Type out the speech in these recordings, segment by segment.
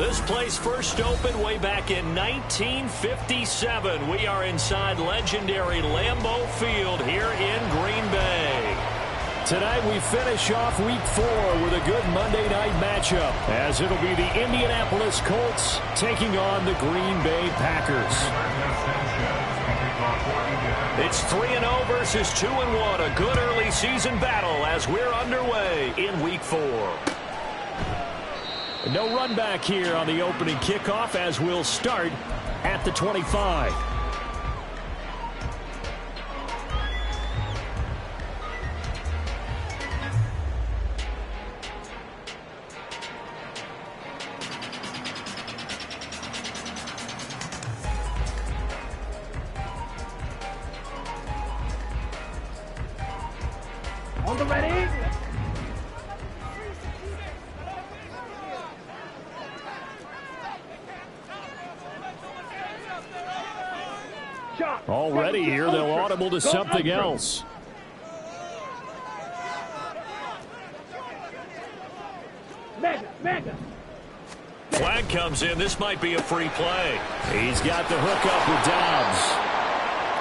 This place first opened way back in 1957. We are inside legendary Lambeau Field here in Green Bay. Tonight we finish off Week 4 with a good Monday night matchup, as it'll be the Indianapolis Colts taking on the Green Bay Packers. It's 3-0 versus 2-1, a good early season battle as we're underway in Week 4. No run back here on the opening kickoff, as we'll start at the 25. On the ready. Already here, they'll audible to something else. Mega. Flag comes in. This might be a free play. He's got the hook up with Dobbs.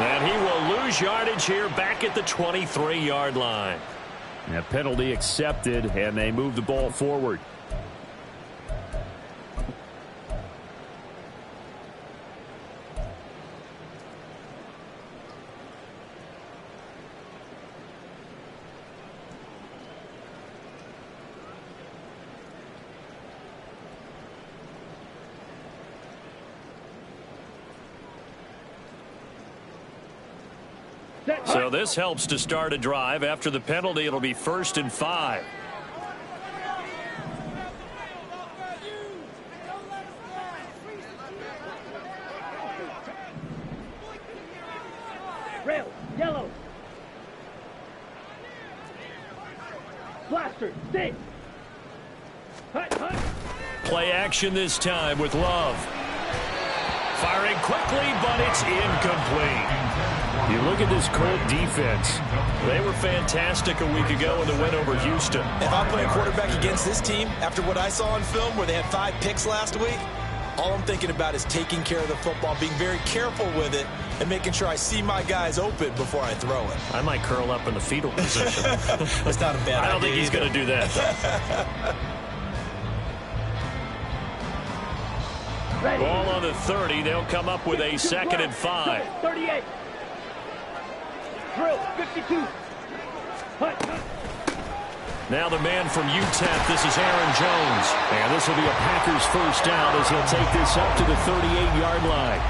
And he will lose yardage here back at the 23-yard line. A penalty accepted, and they move the ball forward. So this helps to start a drive. After the penalty, it'll be 1st and 5. Rail, yellow. Blaster, stick. Hut. Play action this time with Love. Firing quickly, but it's incomplete. You look at this Colt defense. They were fantastic a week ago in the win over Houston. If I'm playing quarterback against this team, after what I saw on film where they had 5 picks last week, all I'm thinking about is taking care of the football, being very careful with it, and making sure I see my guys open before I throw it. I might curl up in the fetal position. That's not a bad idea. I don't think he's going to do that. Ball on the 30. They'll come up with a 2nd and 5. 38. Drill, 52. Hut. Now the man from UTEP, this is Aaron Jones. And this will be a Packers first down as he'll take this up to the 38-yard line.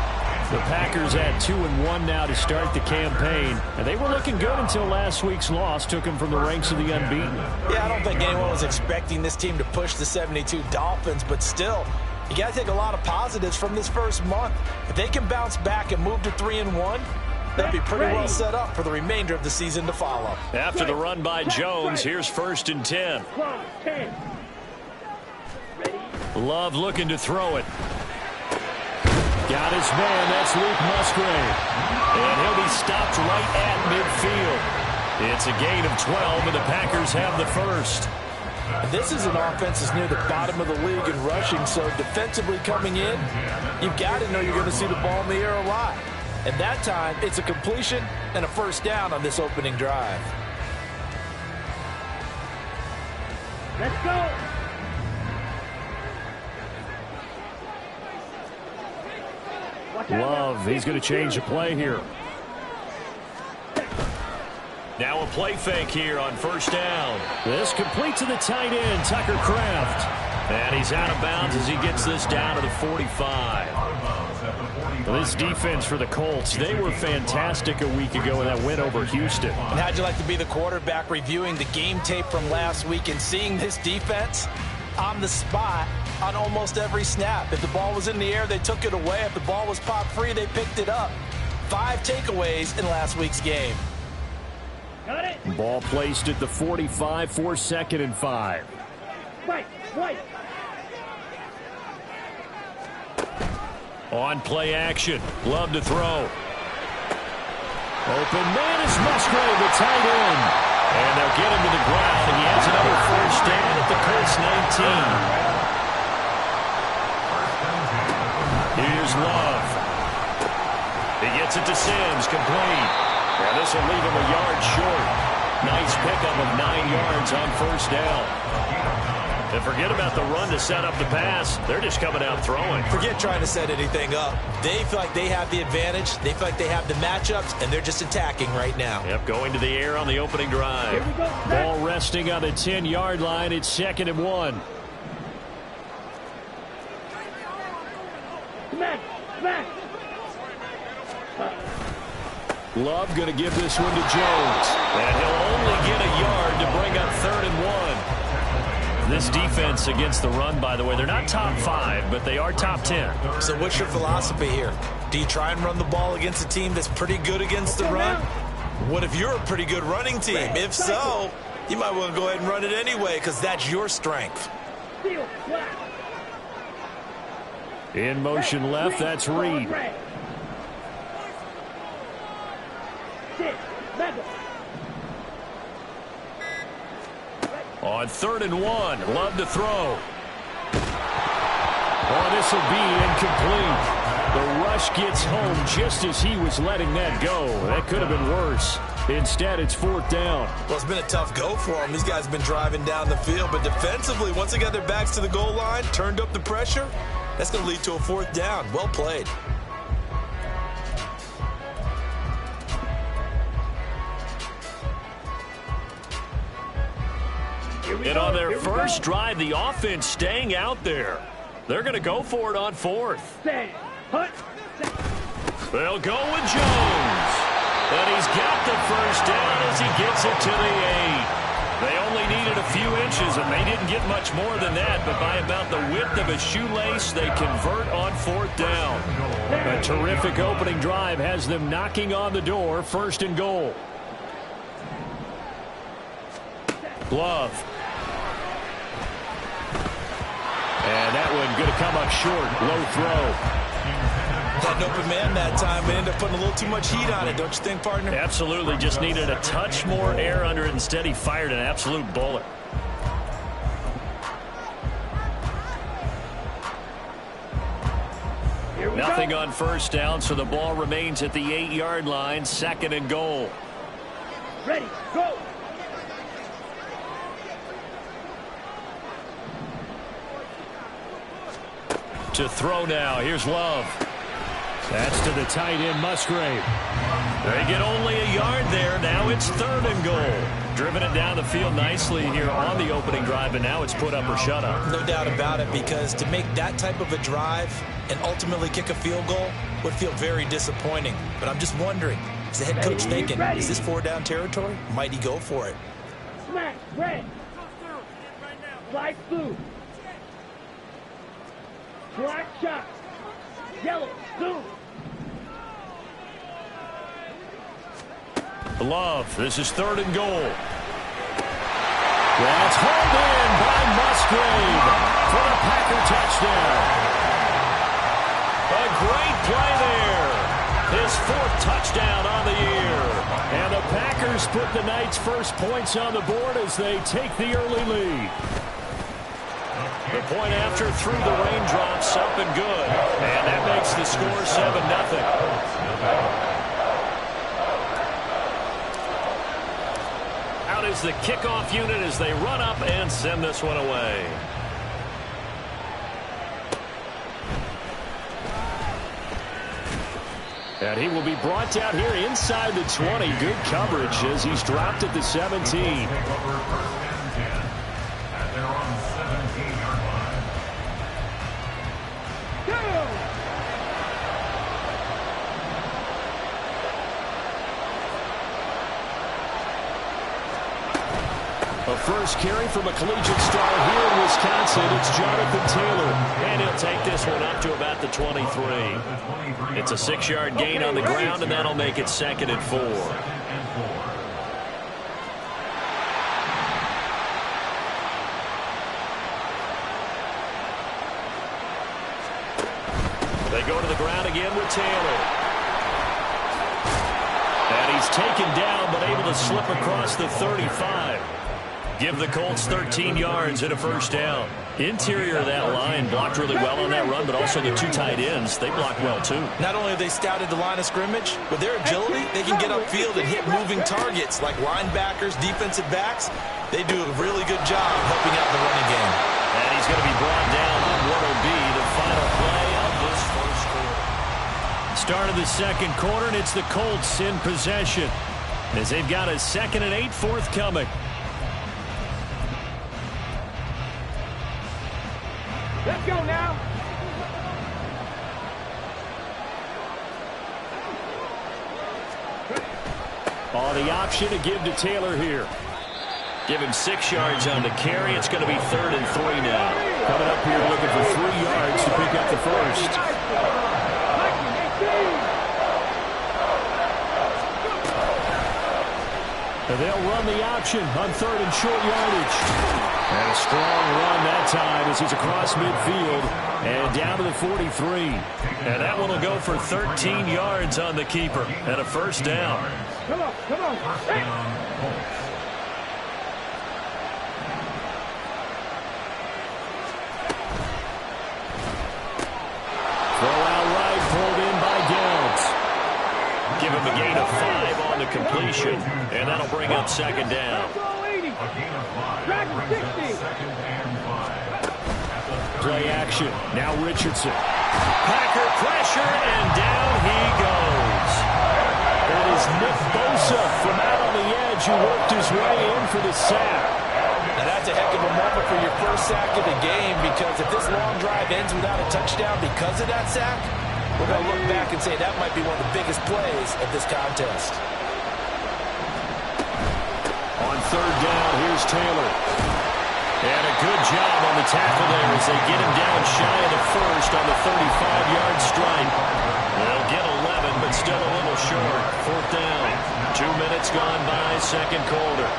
The Packers at 2-1 now to start the campaign. And they were looking good until last week's loss took them from the ranks of the unbeaten. Yeah, I don't think anyone was expecting this team to push the 72 Dolphins, but still, you got to take a lot of positives from this first month. If they can bounce back and move to 3-1, they'll be pretty well set up for the remainder of the season to follow. After the run by Jones, here's 1st and 10. Love looking to throw it. Got his man, that's Luke Musgrave. And he'll be stopped right at midfield. It's a gain of 12, and the Packers have the first. This is an offense that's near the bottom of the league in rushing, so defensively coming in, you've got to know you're going to see the ball in the air a lot. And that time, it's a completion and a first down on this opening drive. Let's go. Love, he's going to change the play here. Now a play fake here on 1st down. This complete to the tight end, Tucker Kraft. And he's out of bounds as he gets this down to the 45. This defense for the Colts, they were fantastic a week ago in that win over Houston. And how'd you like to be the quarterback reviewing the game tape from last week and seeing this defense on the spot on almost every snap? If the ball was in the air, they took it away. If the ball was popped free, they picked it up. 5 takeaways in last week's game. Got it. Ball placed at the 45 for 2nd and 5. Right. On play action. Love to throw. Open man is Musgrave, the tight end. And they'll get him to the ground. And he has another 1st down at the Colts 19. Here's Love. He gets it to Sims, complete. And this will leave him a yard short. Nice pickup of 9 yards on first down. And forget about the run to set up the pass. They're just coming out throwing. Forget trying to set anything up. They feel like they have the advantage. They feel like they have the matchups, and they're just attacking right now. Yep, going to the air on the opening drive. Here we go. Ball resting on the 10-yard line. It's 2nd and 1. Smash. Smash. Love going to give this one to Jones. And he'll only get a yard to bring up 3rd and 1. This defense against the run, by the way, they're not top 5, but they are top 10. So what's your philosophy here? Do you try and run the ball against a team that's pretty good against the run? What if you're a pretty good running team? If so, you might want to go ahead and run it anyway because that's your strength. In motion left, that's Reed. On 3rd and 1, Love to throw. Oh, this will be incomplete. The rush gets home just as he was letting that go. That could have been worse. Instead, it's 4th down. Well, it's been a tough go for them. These guys have been driving down the field, but defensively, once they got their backs to the goal line, turned up the pressure, that's going to lead to a 4th down. Well played. And on their first drive, the offense staying out there. They're going to go for it on 4th. They'll go with Jones. And he's got the first down as he gets it to the 8. They only needed a few inches, and they didn't get much more than that. But by about the width of a shoelace, they convert on 4th down. A terrific opening drive has them knocking on the door, 1st and goal. Love. And that one going to come up short. Low throw. Had an open man that time, but ended up putting a little too much heat on it, don't you think, partner? Absolutely. Just needed a touch more air under it. Instead, he fired an absolute bullet. Nothing on first down, so the ball remains at the 8-yard line. 2nd and goal. Ready, go. To throw now. Here's Love. That's to the tight end, Musgrave. They get only a yard there. Now it's 3rd and goal. Driven it down the field nicely here on the opening drive, and now it's put up or shut up. No doubt about it, because to make that type of a drive and ultimately kick a field goal would feel very disappointing. But I'm just wondering, is the head coach thinking, is this 4-down territory? Might he go for it? Smash, red. Slide through. Black shot. Yellow, zoom. Love, this is 3rd and goal. That's hauled in by Musgrave for the Packer touchdown. A great play there. His 4th touchdown on the year. And the Packers put the night's first points on the board as they take the early lead. The point after through the raindrops, up and good. And that makes the score 7-0. Out is the kickoff unit as they run up and send this one away. And he will be brought down here inside the 20. Good coverage as he's dropped at the 17. A first carry from a collegiate star here in Wisconsin. It's Jonathan Taylor. And he'll take this one up to about the 23. It's a 6-yard gain on the ground, and that'll make it 2nd and 4. They go to the ground again with Taylor. And he's taken down, but able to slip across the 35. Give the Colts 13 yards and a first down. Interior of that line blocked really well on that run, but also the two tight ends, they blocked well too. Not only have they scouted the line of scrimmage, with their agility, they can get upfield and hit moving targets like linebackers, defensive backs. They do a really good job helping out the running game. And he's going to be brought down on what will be the final play of this first quarter. Start of the second quarter, and it's the Colts in possession as they've got a 2nd and 8 forthcoming. Let's go now. Oh, the option to give to Taylor here. Give him 6 yards on the carry. It's going to be 3rd and 3 now. Coming up here looking for 3 yards to pick up the first. And they'll run the option on 3rd and short yardage. And a strong run that time as he's across midfield and down to the 43. And that one will go for 13 yards on the keeper and a first down. Come on, come on. Hey. Throw out right, pulled in by Downs. Give him a gain of 5 on the completion, and that'll bring up 2nd down. Play action. Now Richardson. Packer pressure, and down he goes. It is Nick Bosa from out on the edge who worked his way in for the sack. Now that's a heck of a moment for your first sack of the game, because if this long drive ends without a touchdown because of that sack, we're going to look back and say that might be one of the biggest plays of this contest. On 3rd down, here's Taylor. And a good job on the tackle there as they get him down shy of the first on the 35-yard strike. They'll get 11, but still a little short. 4th down. 2 minutes gone by, second quarter.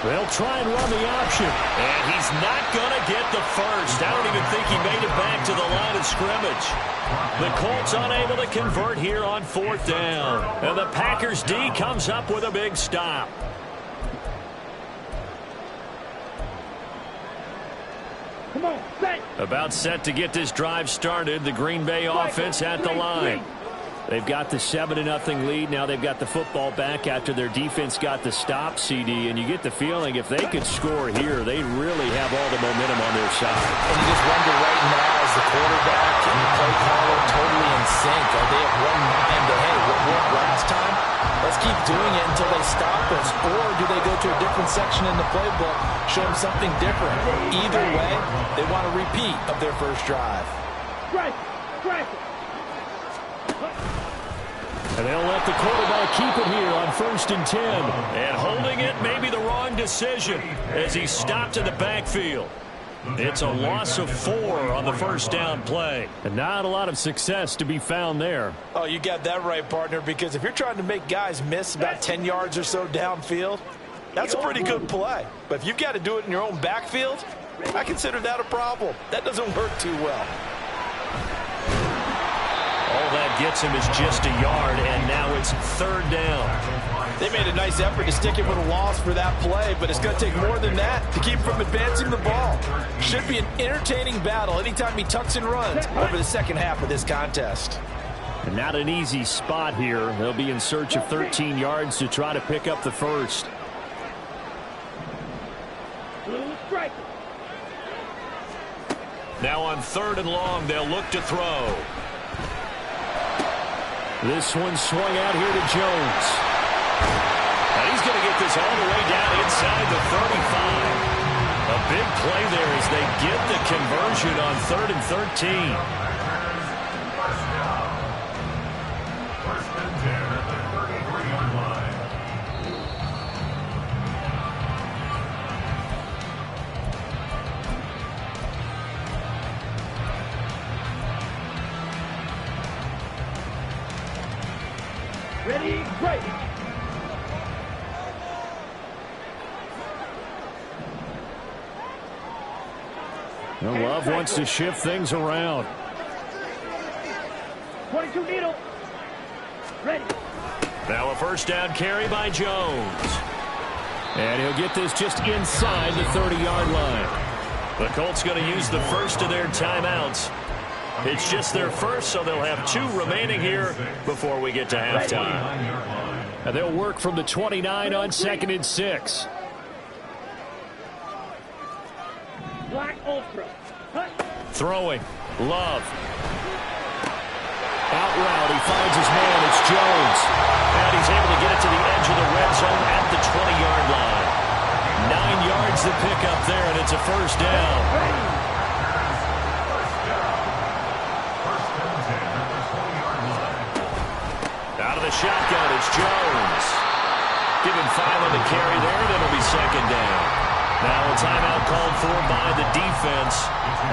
They'll try and run the option. And he's not going to get the first. I don't even think he made it back to the line of scrimmage. The Colts unable to convert here on 4th down. And the Packers D comes up with a big stop. Come on, set. About set to get this drive started. The Green Bay offense at the line. They've got the 7-0 lead. Now they've got the football back after their defense got the stop, CD. And you get the feeling if they could score here, they really have all the momentum on their side. And you just wonder right now, is the quarterback and the play caller totally in sync? Are they of one mind that, hey, what worked last time? Let's keep doing it until they stop us. Or do they go to a different section in the playbook, show them something different? Either way, they want a repeat of their first drive. Strike, strike. And they'll let the quarterback keep it here on 1st and 10. And holding it may be the wrong decision as he stopped in the backfield. It's a loss of 4 on the first down play. And not a lot of success to be found there. Oh, you got that right, partner, because if you're trying to make guys miss about 10 yards or so downfield, that's a pretty good play. But if you've got to do it in your own backfield, I consider that a problem. That doesn't work too well. All that gets him is just a yard, and now it's 3rd down. They made a nice effort to stick him with a loss for that play, but it's going to take more than that to keep him from advancing the ball. Should be an entertaining battle anytime he tucks and runs over the second half of this contest. And not an easy spot here. They'll be in search of 13 yards to try to pick up the first. Now on 3rd and long, they'll look to throw. This one swung out here to Jones. And he's going to get this all the way down inside the 35. A big play there as they get the conversion on 3rd and 13. Ready, break. Well, Love wants to shift things around. 22 needle. Ready. Now a first down carry by Jones. And he'll get this just inside the 30-yard line. The Colts going to use the first of their timeouts. It's just their first, so they'll have 2 remaining here before we get to halftime. And they'll work from the 29 on 2nd and 6. Black Ultra. Throwing. Love. Out route. He finds his man. It's Jones. And he's able to get it to the edge of the red zone at the 20-yard line. 9 yards to pick up there, and it's a first down. Out of the shotgun, it's Jones. Give him 5 on the carry there, and it'll be 2nd down. Now a timeout called for by the defense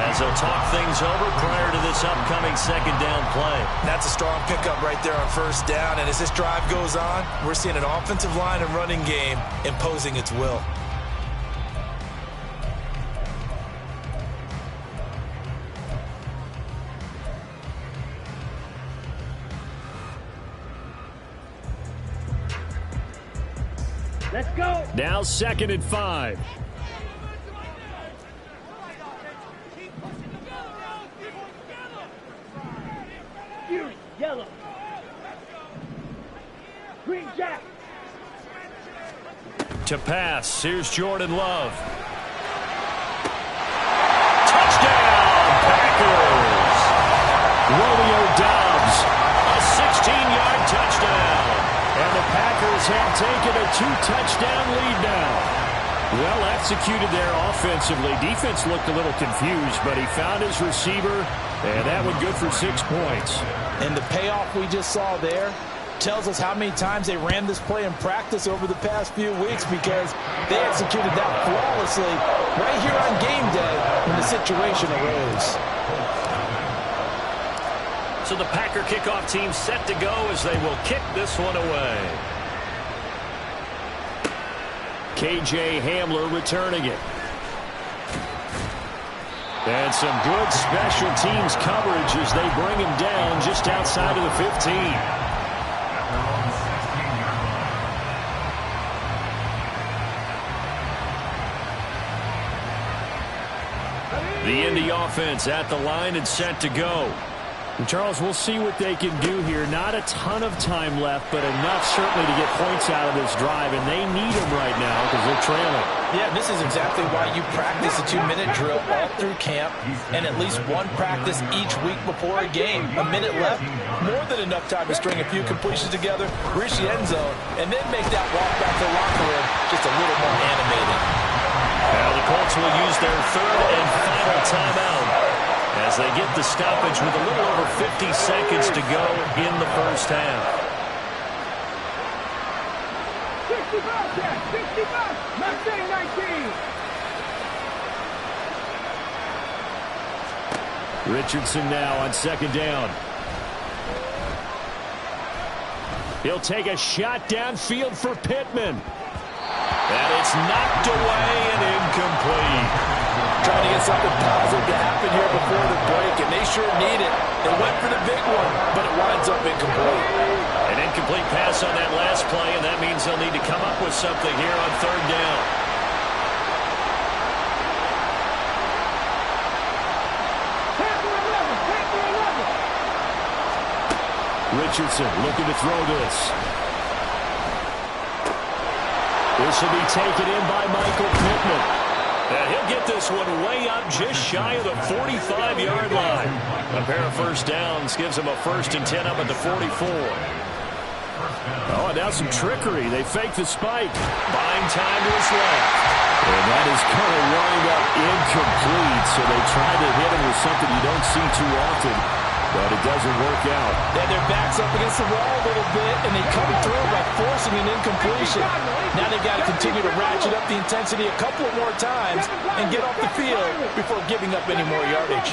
as they'll talk things over prior to this upcoming 2nd down play. That's a strong pickup right there on 1st down. And as this drive goes on, we're seeing an offensive line and running game imposing its will. Let's go. Now 2nd and 5. Yellow. Green Jack. To pass. Here's Jordan Love. Touchdown, Packers. Romeo Doubs. A 16-yard touchdown. And the Packers have taken a 2-touchdown lead now. Well executed there offensively. Defense looked a little confused, but he found his receiver, and that one good for 6 points. And the payoff we just saw there tells us how many times they ran this play in practice over the past few weeks, because they executed that flawlessly right here on game day when the situation arose. So the Packer kickoff team set to go as they will kick this one away. K.J. Hamler returning it. And some good special teams coverage as they bring him down just outside of the 15. The Indy offense at the line and set to go. And Charles, we'll see what they can do here. Not a ton of time left, but enough certainly to get points out of this drive, and they need them right now because they're trailing. Yeah, this is exactly why you practice a 2-minute drill all through camp and at least one practice each week before a game. A minute left, more than enough time to string a few completions together, reach the end zone, and then make that walk back to the locker room just a little more animated. Now the Colts will use their 3rd and final timeout as they get the stoppage with a little over 50 seconds to go in the first half. 65, Jack. 65. Mustang 19. Richardson now on 2nd down. He'll take a shot downfield for Pittman. And it's knocked away and incomplete. Trying to get something positive to happen here before the break, and they sure need it. They went for the big one, but it winds up incomplete. An incomplete pass on that last play, and that means they'll need to come up with something here on 3rd down. Richardson looking to throw this. This will be taken in by Michael Pittman. And he'll get this one way up just shy of the 45-yard line. A pair of first downs gives him a 1st and 10 up at the 44. Oh, and now some trickery. They fake the spike. Buying time was left. And that is going to wind up incomplete. So they try to hit him with something you don't see too often, but it doesn't work out. Then their back's up against the wall a little bit, and they come through by forcing an incompletion. Now they've got to continue to ratchet up the intensity a couple of more times and get off the field before giving up any more yardage.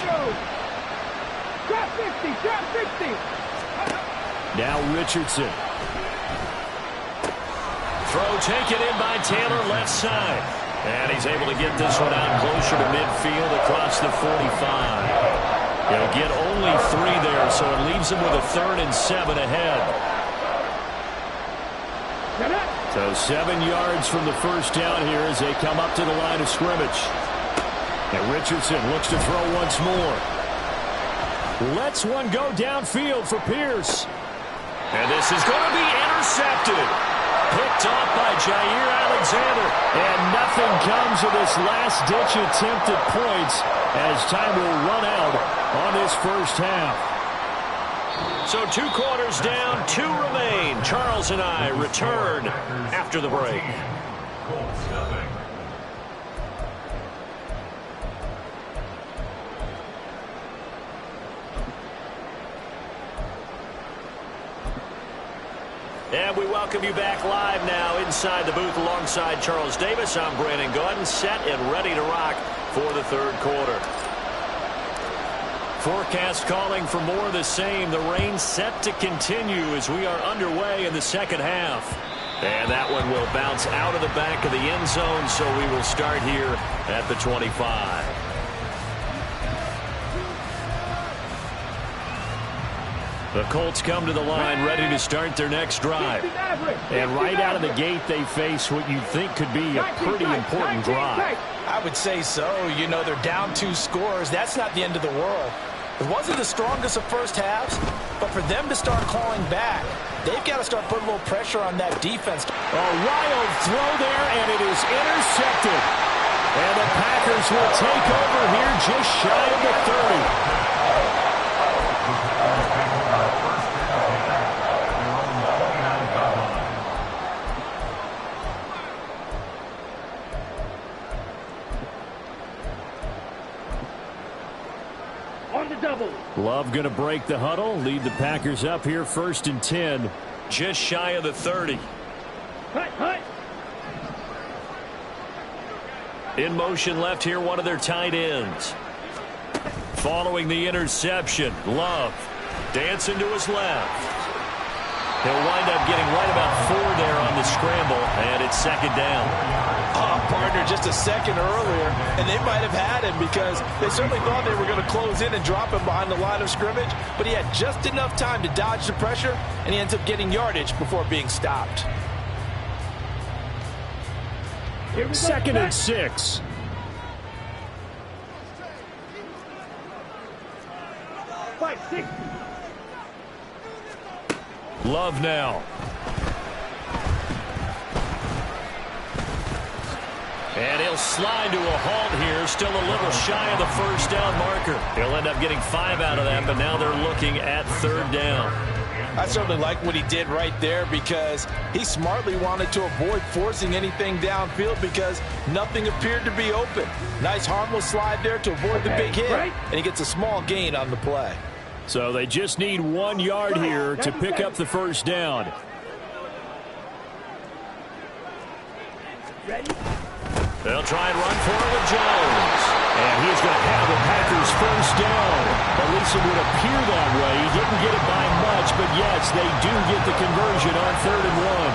Drop 60, drop 60. Now Richardson. Throw taken in by Taylor left side. And he's able to get this one out closer to midfield across the 45. He'll get only 3 there, so it leaves him with a 3rd and 7 ahead. So 7 yards from the first down here as they come up to the line of scrimmage. And Richardson looks to throw once more. Lets one go downfield for Pierce. And this is going to be intercepted. Picked off by Jair Alexander. And nothing comes of this last-ditch attempt at points as time will run out on this first half. So 2 quarters down, 2 remain. Charles and I return after the break. And we welcome you back live now inside the booth alongside Charles Davis. I'm Brandon Gordon, set and ready to rock for the third quarter. Forecast calling for more of the same. The rain set to continue as we are underway in the second half. And that one will bounce out of the back of the end zone, so we will start here at the 25. The Colts come to the line ready to start their next drive. And right out of the gate, they face what you think could be a pretty important drive. I would say so. You know, they're down 2 scores. That's not the end of the world. It wasn't the strongest of first halves, but for them to start calling back, they've got to start putting a little pressure on that defense. A wild throw there, and it is intercepted. And the Packers will take over here just shy of the 30. Love going to break the huddle, lead the Packers up here 1st and 10. Just shy of the 30. In motion left here, one of their tight ends. Following the interception, Love dancing to his left. He'll wind up getting right about 4 there on the scramble, and it's 2nd down. Partner just a second earlier, and they might have had him because they certainly thought they were going to close in and drop him behind the line of scrimmage, but he had just enough time to dodge the pressure, and he ends up getting yardage before being stopped. 2nd and 6. Love now. And he'll slide to a halt here, still a little shy of the first down marker. He'll end up getting 5 out of that, but now they're looking at 3rd down. I certainly like what he did right there because he smartly wanted to avoid forcing anything downfield because nothing appeared to be open. Nice harmless slide there to avoid the big hit, and he gets a small gain on the play. So they just need 1 yard here to pick up the first down. Ready? They'll try and run for it with Jones. And he's going to have the Packers first down. At least it would appear that way. He didn't get it by much, but yes, they do get the conversion on 3rd and 1.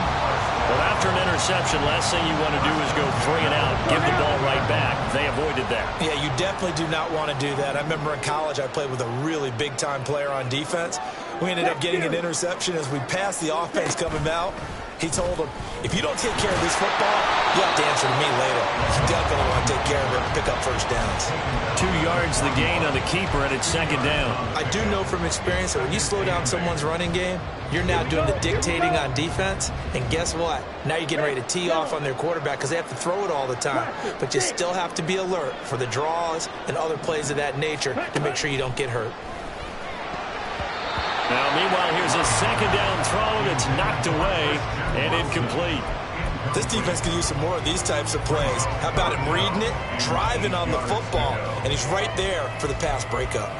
Well, after an interception, last thing you want to do is go 3 and out, give the ball right back. They avoided that. Yeah, you definitely do not want to do that. I remember in college I played with a really big-time player on defense. We ended up getting an interception as we passed the offense coming out. He told him, if you don't take care of this football, you have to answer to me later. You definitely want to take care of it and pick up first downs. 2 yards the gain on the keeper, and it's 2nd down. I do know from experience that when you slow down someone's running game, you're now doing the dictating on defense. And guess what? Now you're getting ready to tee off on their quarterback because they have to throw it all the time. But you still have to be alert for the draws and other plays of that nature to make sure you don't get hurt. Now, meanwhile, here's a 2nd down throw that's knocked away and incomplete. This defense could use some more of these types of plays. How about him reading it, driving on the football, and he's right there for the pass breakup.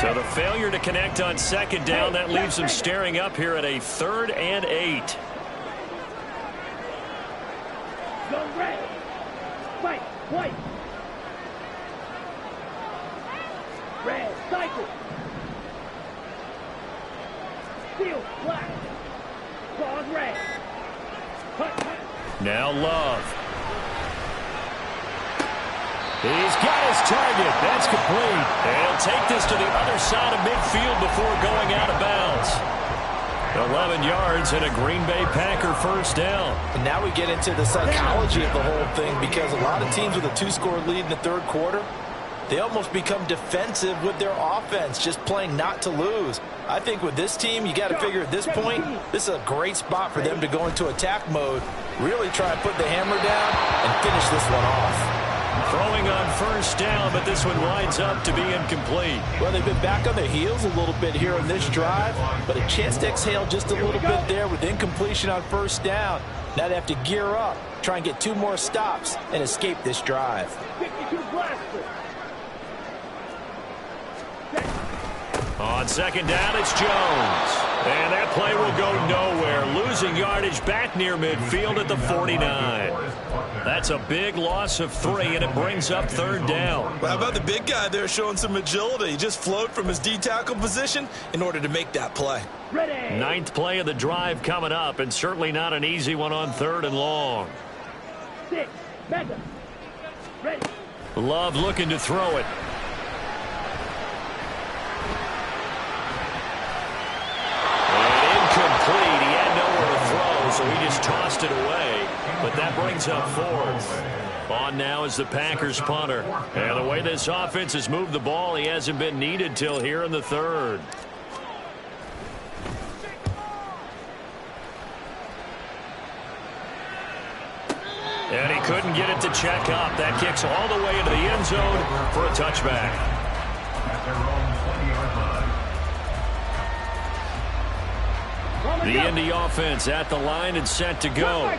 So the failure to connect on 2nd down, that leaves him staring up here at a 3rd and 8. Go red. Fight. White. Red. Cycle. Steel. Black. Claws red. Cut. Now Love. He's got his target. That's complete. And he'll take this to the other side of midfield before going out of bounds. 11 yards and a Green Bay Packer first down. And now we get into the psychology of the whole thing, because a lot of teams with a 2-score lead in the third quarter, they almost become defensive with their offense, just playing not to lose. I think with this team, you got to figure at this point, this is a great spot for them to go into attack mode, really try and put the hammer down and finish this one off. Throwing on first down, but this one winds up to be incomplete. Well, they've been back on their heels a little bit here on this drive, but a chance to exhale just a little bit there with incompletion on first down. Now they have to gear up, try and get 2 more stops and escape this drive. 52 blaster. On second down, it's Jones. And that play will go nowhere. Losing yardage back near midfield at the 49. That's a big loss of 3, and it brings up third down. Well, how about the big guy there showing some agility? He just flowed from his D-tackle position in order to make that play. Ready. 9th play of the drive coming up, and certainly not an easy one on 3rd and long. 6. Mega. Ready. Love looking to throw it. Incomplete. He had nowhere to throw, so he just tossed it away. But that brings up 4th. On now is the Packers punter. And the way this offense has moved the ball, he hasn't been needed till here in the 3rd. And he couldn't get it to check up. That kicks all the way into the end zone for a touchback. The Indy offense at the line and set to go.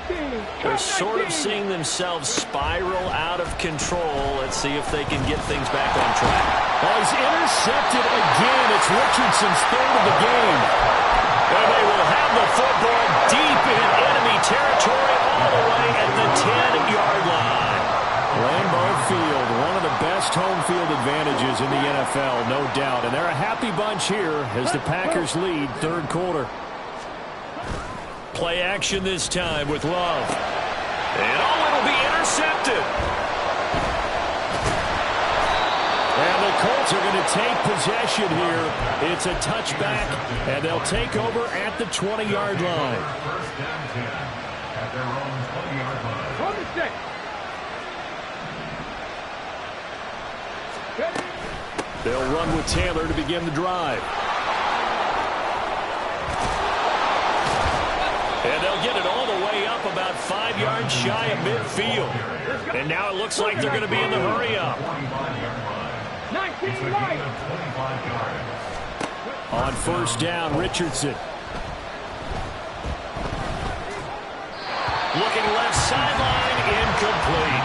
They're sort of seeing themselves spiral out of control. Let's see if they can get things back on track. Oh, he's intercepted again. It's Richardson's 3rd of the game. And they will have the football deep in enemy territory all the way at the 10-yard line. Lambeau Field, one of the best home field advantages in the NFL, no doubt. And they're a happy bunch here as the Packers lead 3rd quarter. Play action this time with Love. And it'll be intercepted. And the Colts are going to take possession here. It's a touchback, and they'll take over at the 20-yard line. They'll run with Taylor to begin the drive. And they'll get it all the way up about 5 yards shy of midfield. And now it looks like they're going to be in the hurry-up. 19 right. On first down, Richardson. Looking left sideline, incomplete.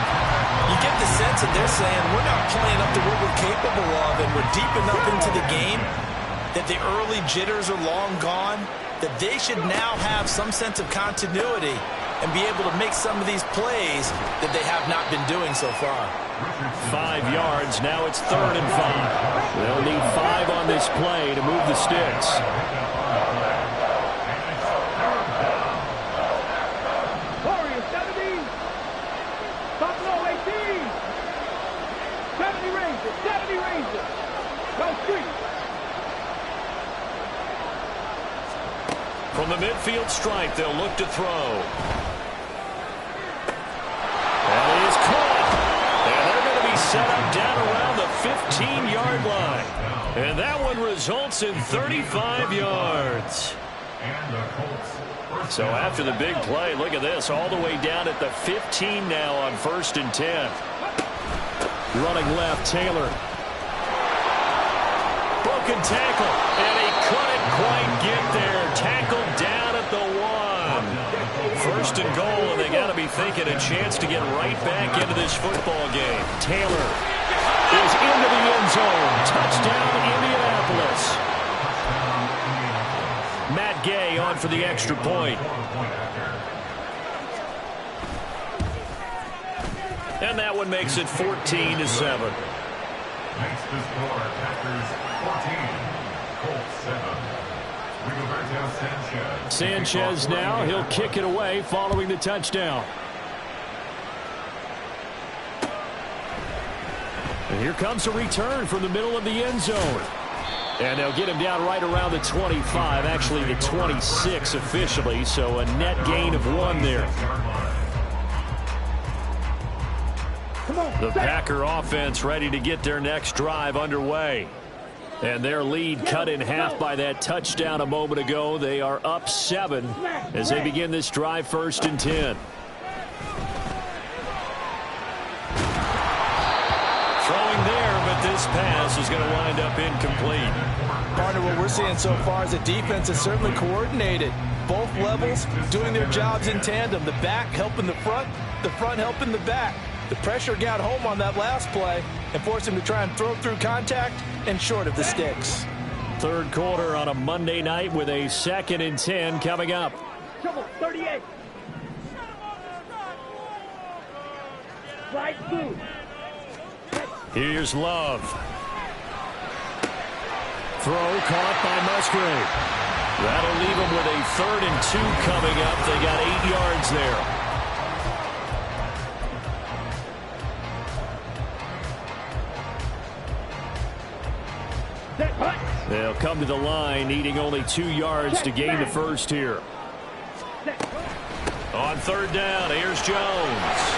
You get the sense that they're saying we're not playing up to what we're capable of, and we're deep enough into the game that the early jitters are long gone, that they should now have some sense of continuity and be able to make some of these plays that they have not been doing so far. 5 yards. Now it's 3rd and 5. They'll need 5 on this play to move the sticks. Warriors 70. Buffalo 18. 70 Rangers. 70 Rangers. Go street. From the midfield stripe, they'll look to throw. And he is caught. And they're going to be set up down around the 15-yard line. And that one results in 35 yards. So after the big play, look at this, all the way down at the 15 now on 1st and 10. Running left, Taylor. Broken tackle, and he couldn't quite get there. Tackled down at the 1. 1st and goal, and they got to be thinking a chance to get right back into this football game. Taylor is into the end zone. Touchdown, Indianapolis. Matt Gay on for the extra point. And that one makes it 14-7. Next to score, Packers 14, Colts 7. Sanchez now, he'll kick it away following the touchdown. And here comes a return from the middle of the end zone. And they'll get him down right around the 25, actually the 26 officially, so a net gain of 1 there. The Packer offense ready to get their next drive underway. And their lead cut in half by that touchdown a moment ago. They are up 7 as they begin this drive, 1st and 10. Throwing there, but this pass is going to wind up incomplete. Partner, what we're seeing so far is the defense is certainly coordinated. Both levels doing their jobs in tandem. The back helping the front helping the back. The pressure got home on that last play and forced him to try and throw through contact and short of the sticks. 3rd quarter on a Monday night with a 2nd and 10 coming up. 38. Slide through. Here's Love. Throw caught by Musgrave. That'll leave them with a 3rd and 2 coming up. They got 8 yards there. They'll come to the line, needing only 2 yards to gain the first here. On 3rd down, here's Jones.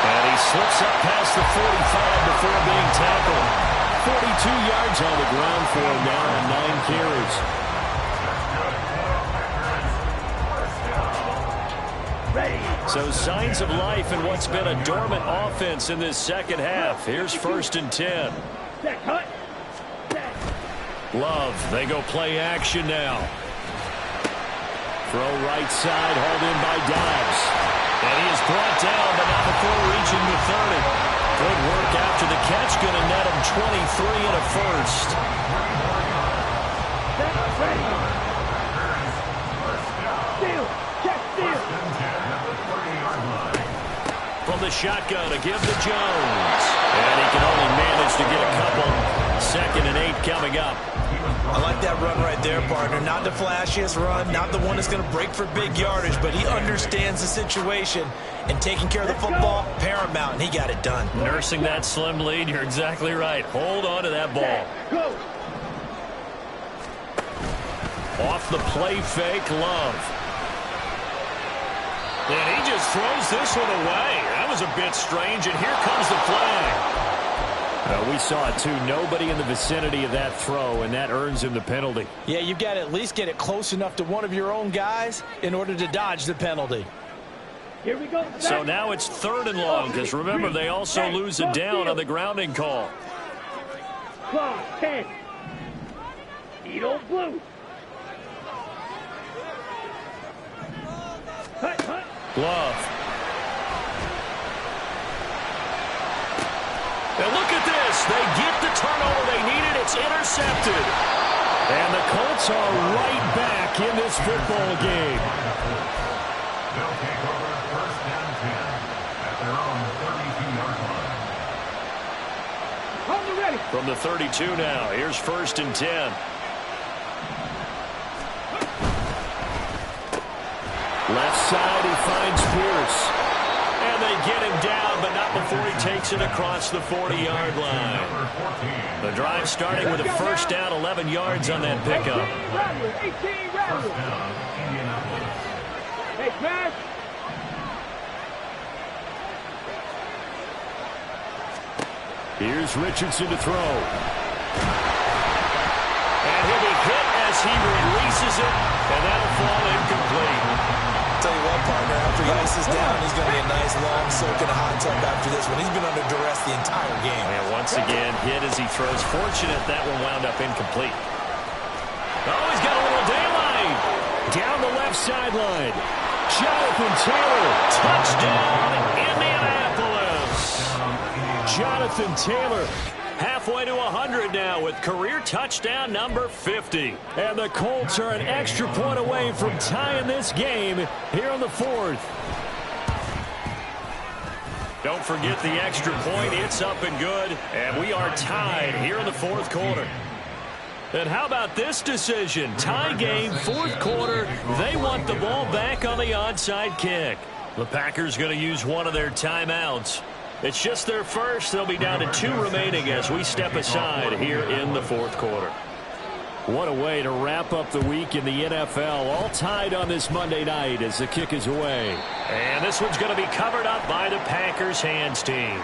And he slips up past the 45 before being tackled. 42 yards on the ground for him now on 9 carries. So signs of life in what's been a dormant offense in this second half. Here's 1st and 10. Love, they go play action now. Throw right side, hauled in by Dobbs. And he is brought down, but not before reaching the 30. Good work after the catch, going to net him 23 and a first. From the shotgun to give to Jones. And he can only manage to get a couple. 2nd and 8 coming up. I like that run right there, partner. Not the flashiest run, not the one that's going to break for big yardage, but he understands the situation, and taking care of the football, paramount, and he got it done. Nursing that slim lead, you're exactly right. Hold on to that ball. Off the play fake, Love. And he just throws this one away. That was a bit strange, and here comes the flag. We saw it, too. Nobody in the vicinity of that throw, and that earns him the penalty. Yeah, you've got to at least get it close enough to one of your own guys in order to dodge the penalty. Here we go. So now it's 3rd and long, because remember, they also lose a down on the grounding call. Claw 10. Edo blue. Love. And look at this. They get the turnover they needed. It's intercepted. And the Colts are right back in this football game. They'll take over 1st and 10 at their own 32-yard line. Hold it ready. From the 32 now, here's 1st and 10. Left side, he finds Pierce. And they get him down, but not before he takes it across the 40-yard line. The drive starting with a 1st down, 11 yards on that pickup. 18 rattle. Hey, smash. Here's Richardson to throw. And he'll be hit as he releases it, and that'll fall incomplete. Tell you what, partner, after he ices down, he's going to be a nice long soak in a hot tub after this one. He's been under duress the entire game. And once again, hit as he throws. Fortunate that one wound up incomplete. Oh, he's got a little daylight. Down the left sideline. Jonathan Taylor, touchdown, Indianapolis. Jonathan Taylor, halfway to 100 now with career touchdown number 50. And the Colts are an extra point away from tying this game here in the 4th. Don't forget the extra point. It's up and good. And we are tied here in the 4th quarter. And how about this decision? Tie game, 4th quarter. They want the ball back on the onside kick. The Packers going to use one of their timeouts. It's just their first. They'll be down to 2 remaining as we step aside here in the fourth quarter. What a way to wrap up the week in the NFL. All tied on this Monday night as the kick is away. And this one's going to be covered up by the Packers hands team.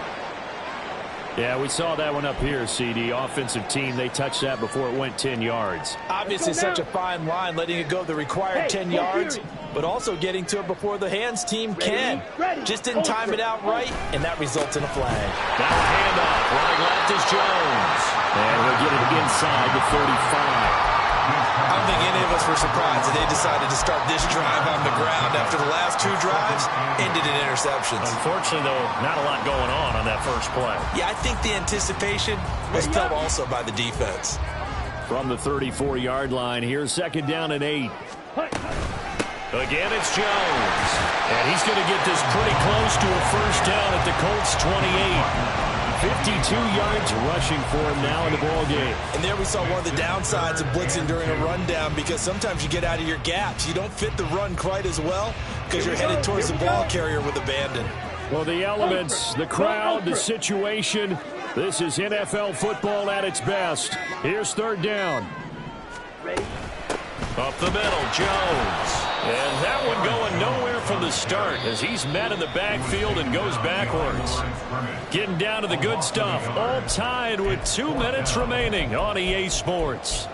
Yeah, we saw that one up here, CD. Offensive team, they touched that before it went 10 yards. Obviously such a fine line, letting it go the required 10 yards, but also getting to it before the hands team can. Just didn't time it out right, and that results in a flag. Now a handoff. Running left is Jones. And he'll get it inside the 45. I don't think any of us were surprised that they decided to start this drive on the ground after the last 2 drives ended in interceptions. Unfortunately, though, not a lot going on that first play. Yeah, I think the anticipation was felt also by the defense. From the 34-yard line, here's second down and 8. Again, it's Jones. And he's going to get this pretty close to a first down at the Colts' 28. 52 yards rushing for him now in the ball game. And there we saw one of the downsides of blitzing during a rundown, because sometimes you get out of your gaps. You don't fit the run quite as well because you're headed towards the ball carrier with abandon. Well, the elements, the crowd, the situation, this is NFL football at its best. Here's third down. Up the middle, Jones. And that one going nowhere from the start as he's met in the backfield and goes backwards. Getting down to the good stuff. All tied with 2 minutes remaining on EA Sports.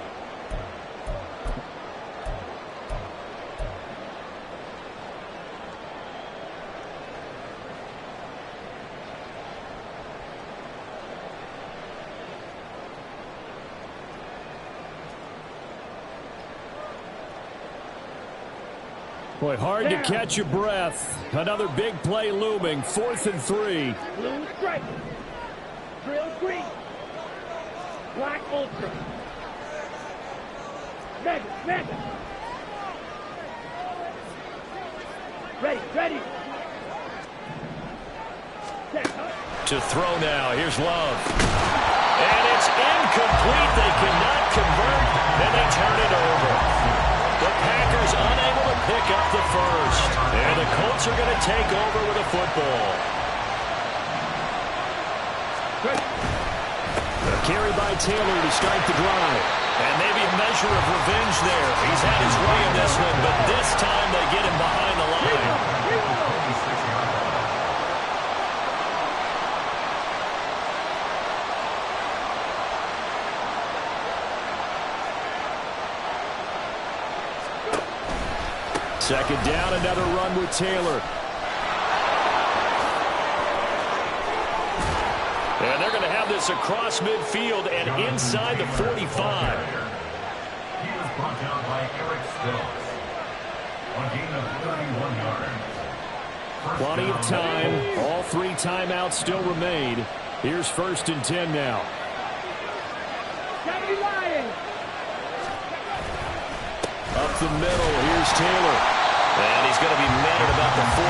Boy, hard to catch your breath. Another big play looming. 4th and 3. Blue stripe. Drill green. Black ultra. Mega. Ready. To throw now. Here's Love. And it's incomplete. They cannot convert. Then they turn it over. The Packers unable to pick up the first. And the Colts are going to take over with a football. A carry by Taylor to start the drive. And maybe a measure of revenge there. He's had his way in this one, but this time they get him behind the line. Second down, another run with Taylor. And they're going to have this across midfield and inside the 45. He was brought down by Eric Stokes. A gain of 31 yards. Plenty of time. All 3 timeouts still remain. Here's 1st and 10 now. Up the middle, here's Taylor. And he's going to be met at about the 43.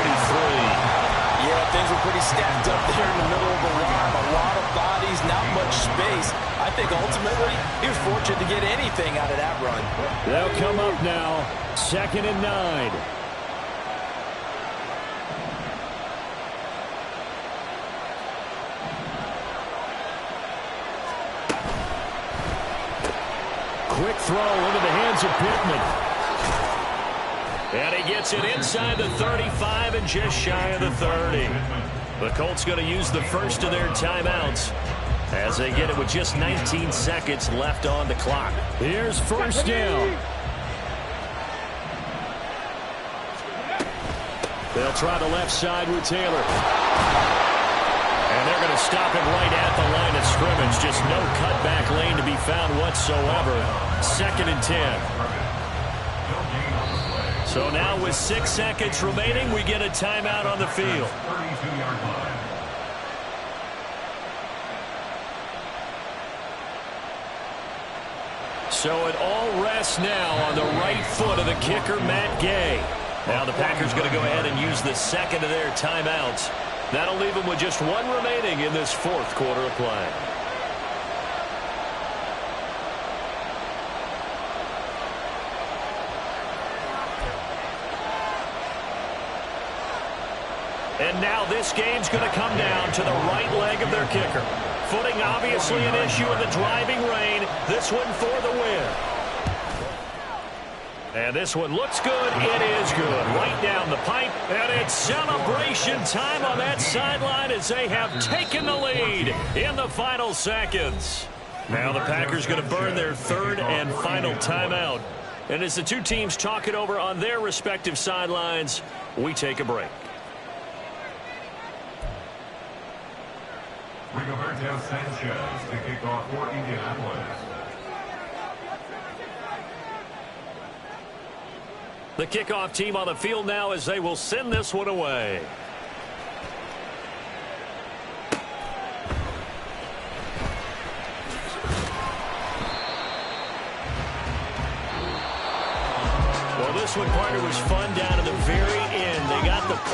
Yeah, things were pretty stacked up there in the middle of the line. A lot of bodies, not much space. I think ultimately he was fortunate to get anything out of that run. They'll come up now. 2nd and 9. Quick throw into the hands of Pittman. And he gets it inside the 35 and just shy of the 30. The Colts going to use the first of their timeouts as they get it with just 19 seconds left on the clock. Here's first down. They'll try the left side with Taylor. And they're going to stop him right at the line of scrimmage. Just no cutback lane to be found whatsoever. 2nd and 10. So now with 6 seconds remaining, we get a timeout on the field. 32-yard line. So it all rests now on the right foot of the kicker, Matt Gay. Now the Packers going to go ahead and use the second of their timeouts. That'll leave them with just 1 remaining in this 4th quarter of play. And now this game's going to come down to the right leg of their kicker. Footing obviously an issue in the driving rain. This one for the win. And this one looks good. It is good. Right down the pipe. And it's celebration time on that sideline as they have taken the lead in the final seconds. Now the Packers going to burn their third and final timeout. And as the two teams talk it over on their respective sidelines, we take a break. Rigoberto Sanchez to kick off for Indianapolis. The kickoff team on the field now as they will send this one away. Well, this one, partner, was fun down to the very end. They got the point.